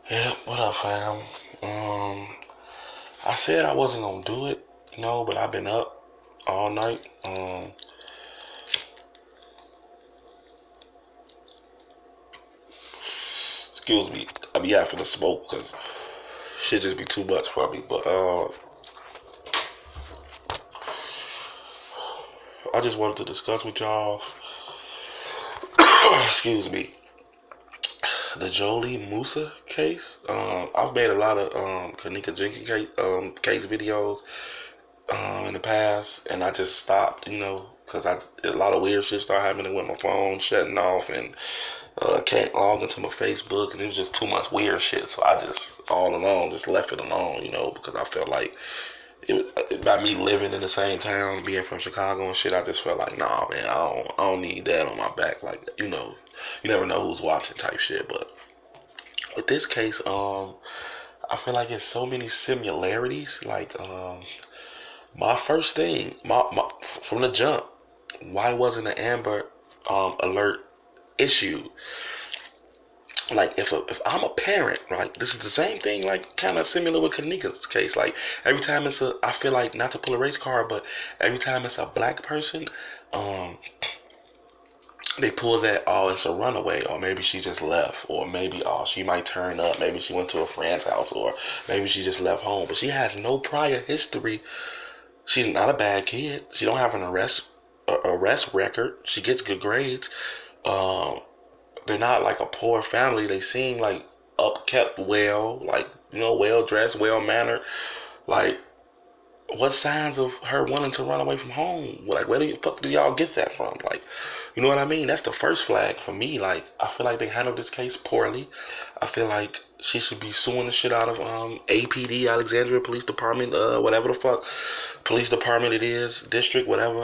Yeah, what up, fam? Um, I said I wasn't gonna do it, but I've been up all night. Excuse me, I be out for the smoke because shit just be too much for me. But I just wanted to discuss with y'all. Excuse me, the Jholie Moussa case. I've made a lot of Kanika Jenkins case videos in the past, and I just stopped, because a lot of weird shit started happening with my phone shutting off and can't log into my Facebook, and it was just too much weird shit. So I just all alone just left it alone, because I felt like by me living in the same town, being from Chicago and shit, I just felt like nah, man, I don't need that on my back. Like you never know who's watching type shit. But with this case, I feel like it's so many similarities. Like my first thing, my from the jump, why wasn't an Amber Alert issued? Like if I'm a parent, right? This is the same thing, like kind of similar with Kanika's case. Like every time I feel like not to pull a race card, but every time it's a black person, um, they pull that, oh, it's a runaway, or maybe she just left, or maybe, oh, she might turn up, maybe she went to a friend's house, or maybe she just left home, but she has no prior history. She's not a bad kid. She don't have an arrest record. She gets good grades. Um, they're not like a poor family. They seem like upkept, well, like well dressed, well mannered. Like, what signs of her wanting to run away from home? Like, where the fuck do y'all get that from? Like, you know what I mean? That's the first flag for me. Like, I feel like they handled this case poorly. I feel like she should be suing the shit out of APD, Alexandria Police Department, whatever the fuck police department it is, district, whatever.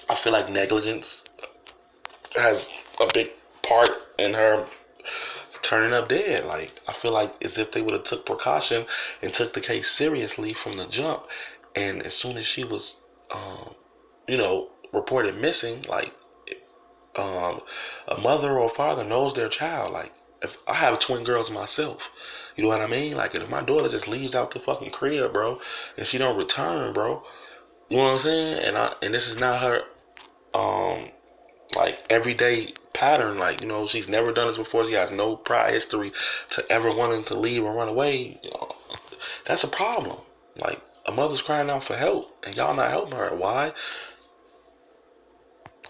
I feel like negligence has a big part in her turning up dead. Like I feel like as if they would have took precaution and took the case seriously from the jump. And as soon as she was, reported missing, like um, a mother or father knows their child. Like if I have twin girls myself, you know what I mean? Like if my daughter just leaves out the fucking crib, bro, and she don't return, bro, you know what I'm saying? And this is not her um like everyday pattern. Like she's never done this before. She has no prior history to ever wanting to leave or run away. That's a problem. Like a mother's crying out for help, and y'all not helping her. Why?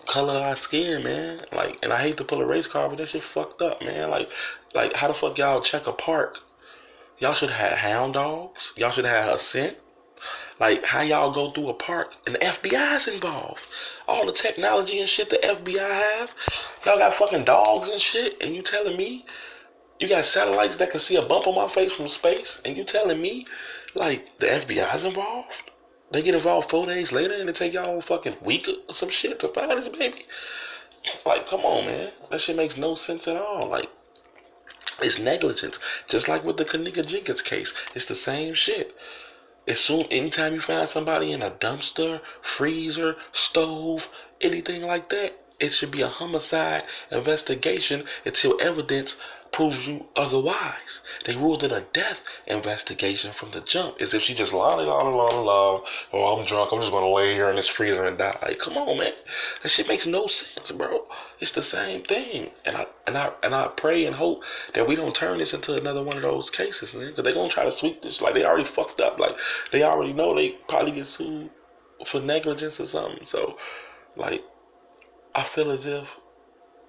Color of our skin, man. Like, and I hate to pull a race card, but that shit fucked up, man. Like how the fuck y'all check a park? Y'all should have had hound dogs. Y'all should have had a scent. Like how y'all go through a park and the FBI's involved. All the technology and shit the FBI have. Y'all got fucking dogs and shit, and you telling me you got satellites that can see a bump on my face from space, and you telling me like the FBI's involved? They get involved 4 days later, and it take y'all a fucking week or some shit to find this baby. Like, come on, man. That shit makes no sense at all. Like, it's negligence. Just like with the Kanika Jenkins case, it's the same shit. Anytime you find somebody in a dumpster, freezer, stove, anything like that, it should be a homicide investigation until evidence proves you otherwise. They ruled it a death investigation from the jump, as if she just la la la la la la. Oh, I'm drunk. I'm just gonna lay here in this freezer and die. Like, come on, man. That shit makes no sense, bro. It's the same thing, and I pray and hope that we don't turn this into another one of those cases, man. Because they're gonna try to sweep this. Like they already fucked up. Like they already know they probably get sued for negligence or something. So, like, I feel as if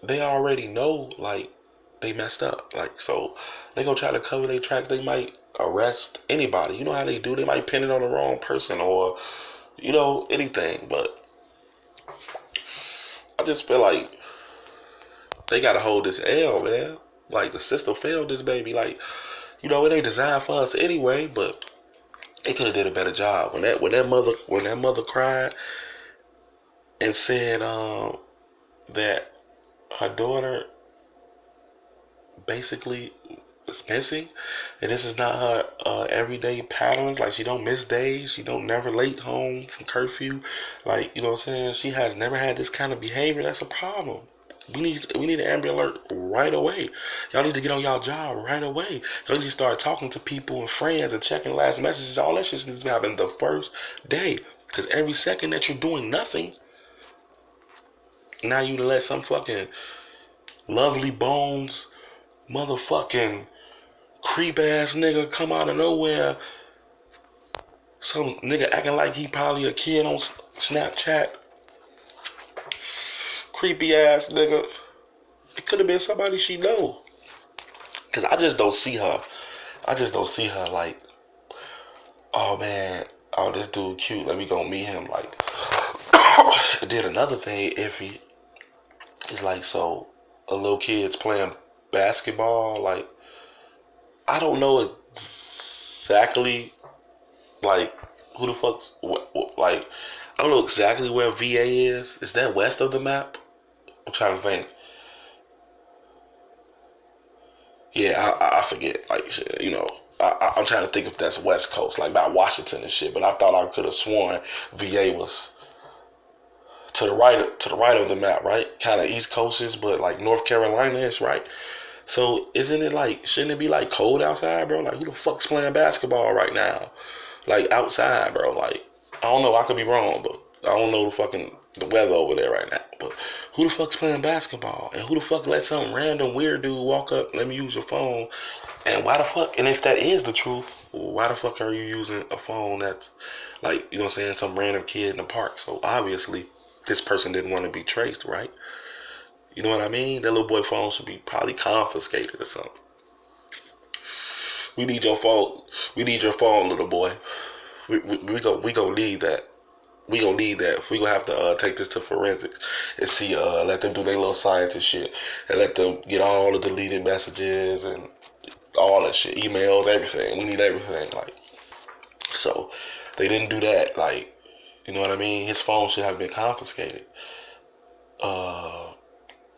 they already know, like, they messed up. Like, so they gonna try to cover their tracks. They might arrest anybody. You know how they do? They might pin it on the wrong person or, anything. But I just feel like they gotta hold this L, man. Like, the system failed this baby. Like, it ain't designed for us anyway, but they could have did a better job. When that mother cried and said that her daughter basically is missing, and this is not her everyday patterns. Like she don't miss days, she don't never late home from curfew. Like what I'm saying, she has never had this kind of behavior. That's a problem. We need an Amber Alert right away. Y'all need to get on y'all job right away. Y'all need to start talking to people and friends and checking last messages. All that shit needs to happen the first day. Because every second that you're doing nothing, now you let some fucking lovely bones, motherfucking creep ass nigga come out of nowhere. Some nigga acting like he probably a kid on Snapchat. Creepy ass nigga. It could have been somebody she know. Cause I just don't see her. I just don't see her like, oh man, oh this dude cute. Let me go meet him. Like, did another thing iffy. It's like, so a little kid's playing basketball. Like, I don't know exactly like who the fuck's like. I don't know exactly where VA is. Is that west of the map? I'm trying to think. Yeah, I forget. Like shit, I'm trying to think if that's West Coast, like by Washington and shit. But I thought I could have sworn VA was to the right of the map, right? Kind of East Coastish, but like North Carolina is right. So isn't it like, shouldn't it be like cold outside, bro? Like who the fuck's playing basketball right now? Like outside, bro. Like I don't know. I could be wrong, but I don't know the weather over there right now. But who the fuck's playing basketball? And who the fuck let some random weird dude walk up, let me use your phone? And why the fuck? And if that is the truth, why the fuck are you using a phone that's like, you know what I'm saying, some random kid in the park? So obviously this person didn't want to be traced, right? You know what I mean? That little boy phone should be probably confiscated or something. We need your phone. We need your phone, little boy. We gonna need that. We gonna need that. We gonna have to take this to forensics and see. Let them do their little scientist shit and let them get all the deleted messages and all that shit, emails, everything. We need everything. Like, so they didn't do that. Like, you know what I mean? His phone should have been confiscated. Uh,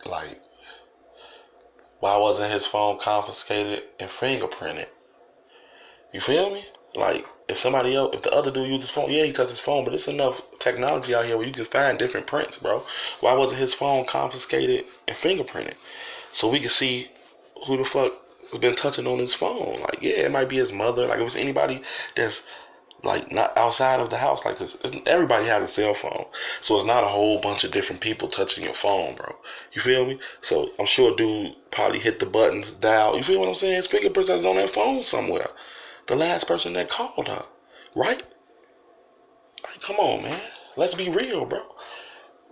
like, why wasn't his phone confiscated and fingerprinted? You feel me? Like, if somebody else, if the other dude used his phone, yeah, he touched his phone, but it's enough technology out here where you can find different prints, bro. Why wasn't his phone confiscated and fingerprinted? So we can see who the fuck has been touching on his phone. Like, yeah, it might be his mother. Like, if it's anybody that's like not outside of the house, like, 'cause everybody has a cell phone, so it's not a whole bunch of different people touching your phone, bro. You feel me? So I'm sure dude probably hit the buttons, dial. You feel what I'm saying? His fingerprints is on that phone somewhere. The last person that called her, right? Like, come on, man. Let's be real, bro.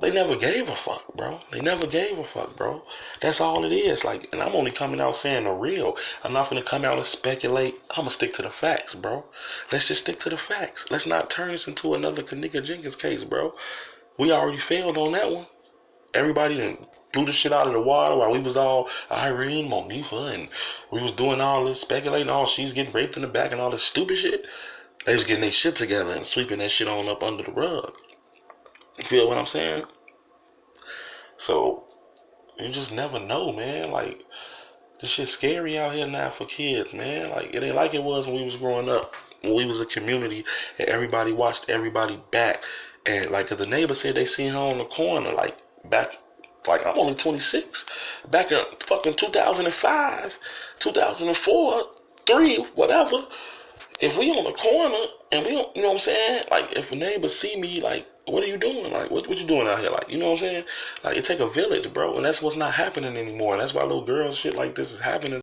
They never gave a fuck, bro. They never gave a fuck, bro. That's all it is. Like, and I'm only coming out saying the real. I'm not gonna come out and speculate. I'm gonna stick to the facts, bro. Let's just stick to the facts. Let's not turn this into another Kanika Jenkins case, bro. We already failed on that one. Everybody done blew the shit out of the water while we was all Irene, Monifa, and we was doing all this speculating. Oh, she's getting raped in the back and all this stupid shit. They was getting their shit together and sweeping that shit on up under the rug. You feel what I'm saying? So you just never know, man. Like, this shit's scary out here now for kids, man. Like, it ain't like it was when we was growing up, when we was a community and everybody watched everybody back. And like, 'cause the neighbor said they seen her on the corner, like back, like I'm only 26, back in fucking 2005, 2004, 3, whatever. If we on the corner and we don't, you know what I'm saying? Like, if a neighbor see me, like, what are you doing? Like, what you doing out here? Like, you know what I'm saying? Like, it take a village, bro, and that's what's not happening anymore. And that's why little girl shit like this is happening.